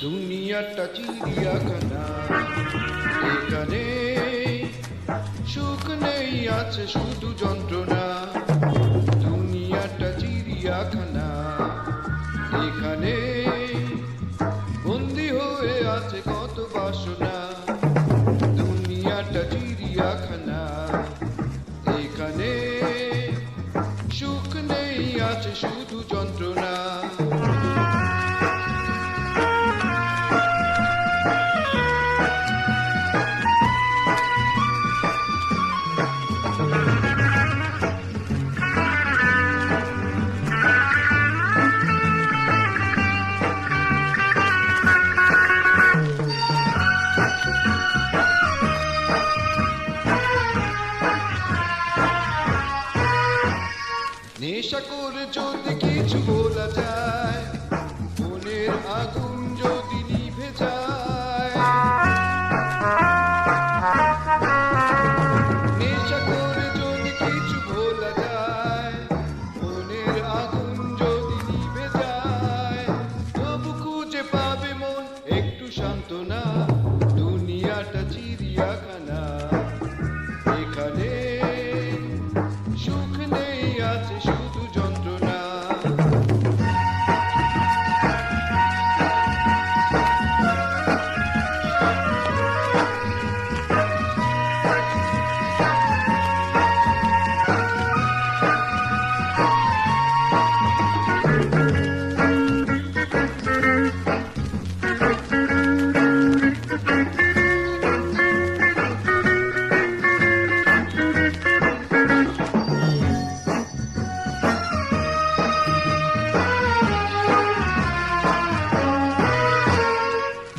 দুনিয়াটা চিড়িয়াখানা, এখানে সুখ নেই, আছে শুধু যন্ত্রণা। দুনিয়াটা চিড়িয়াখানা, এখানে বন্দি হয়ে আছে কত বাসনা। দুনিয়াটা চিড়িয়াখানা, এখানে সুখ নেই, আছে শুধু যন্ত্রণা। নেশা করে যদি কিছু বলা যায়, মনের আগুন যদি নিভে যায়। নেশা করে যদি কিছু বলা যায়, মনের আগুন যদি নিভে যায়, তবু খুঁজে পাবে মন একটু সান্ত্বনা। দুনিয়াটা চিড়িয়াখানা, এখানে সুখ নেই, আছে শুধু যন্ত্রণা।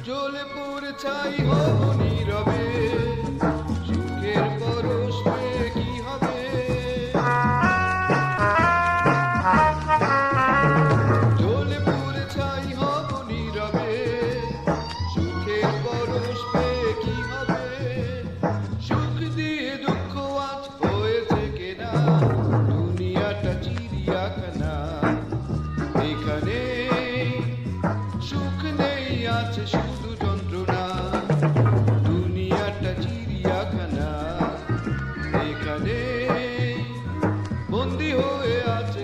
জ্বলে পড়ে ছাই হব নীরবে, সুখের পরশ পেয়ে কি হবে। জ্বলে পড়ে ছাই হব নীরবে, সুখের পরশ পেয়ে কি হবে। সুখ দিয়ে দুঃখ আজ হয়েছে কেনা। দুনিয়াটা চিড়িয়াখানা, এখানে সুখ নেই, আছে শুধু যন্ত্রণা। দুনিয়াটা চিড়িয়াখানা, এখানে বন্দি হয়ে আছে